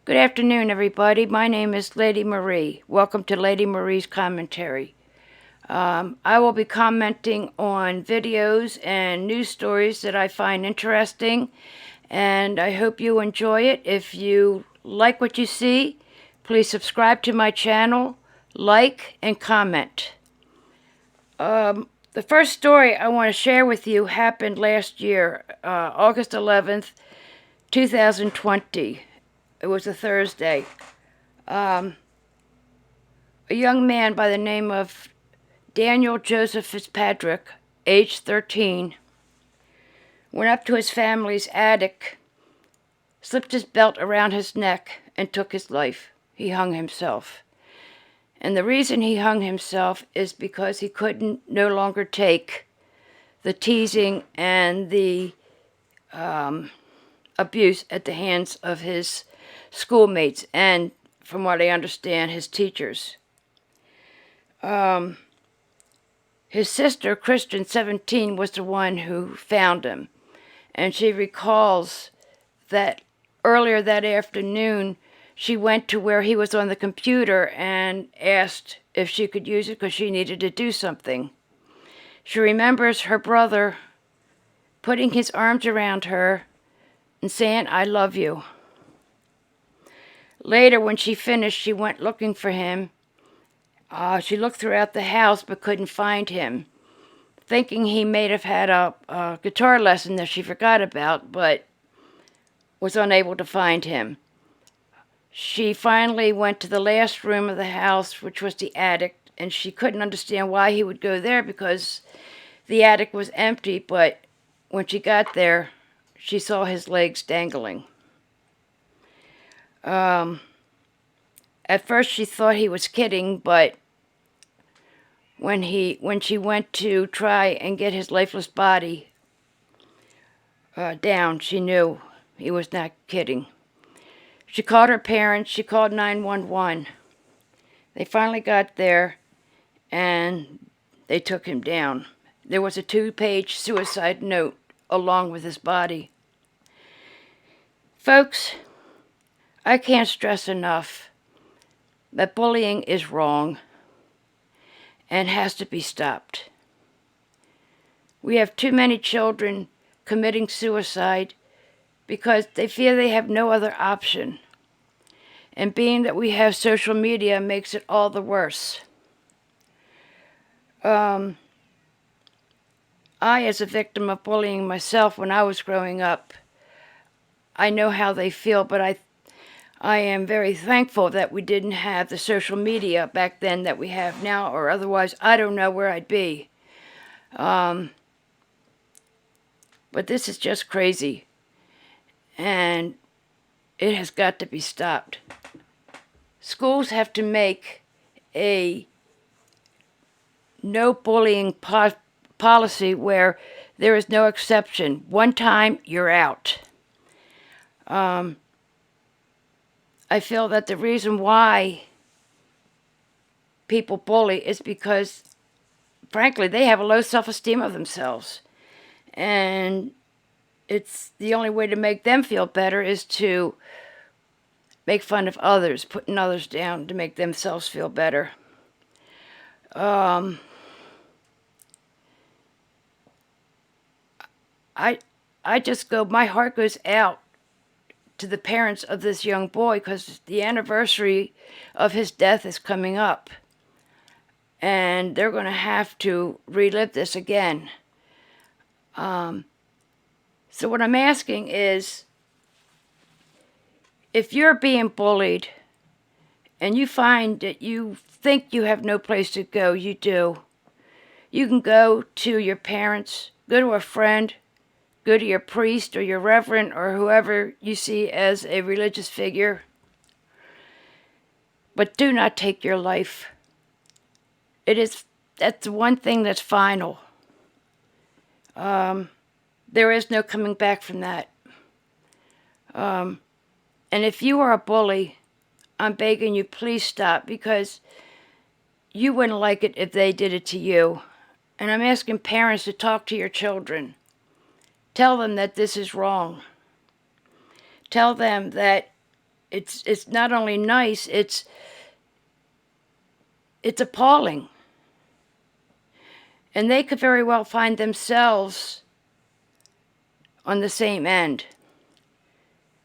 Good afternoon, everybody. My name is Lady Marie. Welcome to Lady Marie's Commentary. I will be commenting on videos and news stories that I find interesting, and I hope you enjoy it. If you like what you see, please subscribe to my channel, like, and comment. The first story I want to share with you happened last year, August 11th, 2020. It was a Thursday. A young man by the name of Daniel Joseph Fitzpatrick, age 13, went up to his family's attic, slipped his belt around his neck, and took his life. He hung himself. And the reason he hung himself is because he couldn't no longer take the teasing and the abuse at the hands of his schoolmates and, from what I understand, his teachers. His sister, Kristen, 17, was the one who found him. And she recalls that earlier that afternoon, she went to where he was on the computer and asked if she could use it because she needed to do something. She remembers her brother putting his arms around her and saying, "I love you." Later, when she finished, she went looking for him. She looked throughout the house but couldn't find him, thinking he may have had a guitar lesson that she forgot about, but was unable to find him. She finally went to the last room of the house, which was the attic, and she couldn't understand why he would go there because the attic was empty, but when she got there, she saw his legs dangling. At first she thought he was kidding, but when she went to try and get his lifeless body down, she knew he was not kidding. She called her parents. She called 911. They finally got there, and they took him down. There was a 2-page suicide note along with his body. Folks, I can't stress enough that bullying is wrong and has to be stopped. We have too many children committing suicide because they fear they have no other option. And being that we have social media makes it all the worse. I, as a victim of bullying myself when I was growing up, I know how they feel, but I am very thankful that we didn't have the social media back then that we have now, or otherwise I don't know where I'd be. But this is just crazy, and it has got to be stopped. Schools have to make a no bullying policy where there is no exception. One time, you're out. I feel that the reason why people bully is because, frankly, they have a low self-esteem of themselves. And it's the only way to make them feel better is to make fun of others, putting others down to make themselves feel better. I just my heart goes out to the parents of this young boy because the anniversary of his death is coming up. And they're going to have to relive this again. So what I'm asking is, if you're being bullied and you find that you think you have no place to go, you do. You can go to your parents, go to a friend, go to your priest or your reverend or whoever you see as a religious figure. But do not take your life. That's the one thing that's final. There is no coming back from that. And if you are a bully, I'm begging you, please stop, because you wouldn't like it if they did it to you. And I'm asking parents to talk to your children. Tell them that this is wrong. Tell them that it's not only nice, it's appalling. And they could very well find themselves on the same end.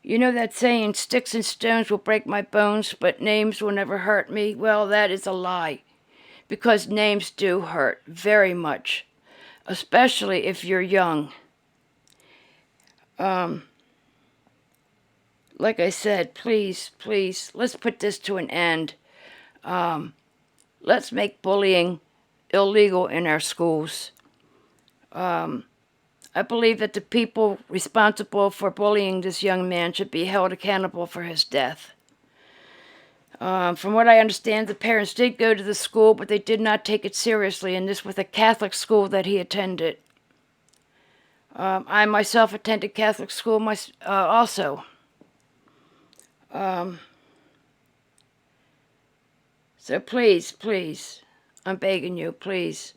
You know that saying, sticks and stones will break my bones, but names will never hurt me? Well, that is a lie, because names do hurt very much, especially if you're young. Like I said, please, please, let's put this to an end. Let's make bullying illegal in our schools. I believe that the people responsible for bullying this young man should be held accountable for his death. From what I understand, the parents did go to the school, but they did not take it seriously, and this was a Catholic school that he attended. I myself attended Catholic school also. So please, please, I'm begging you, please,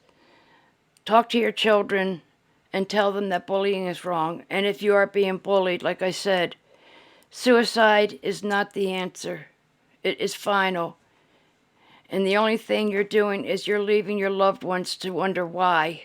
talk to your children and tell them that bullying is wrong. And if you are being bullied, like I said, suicide is not the answer. It is final. And the only thing you're doing is you're leaving your loved ones to wonder why.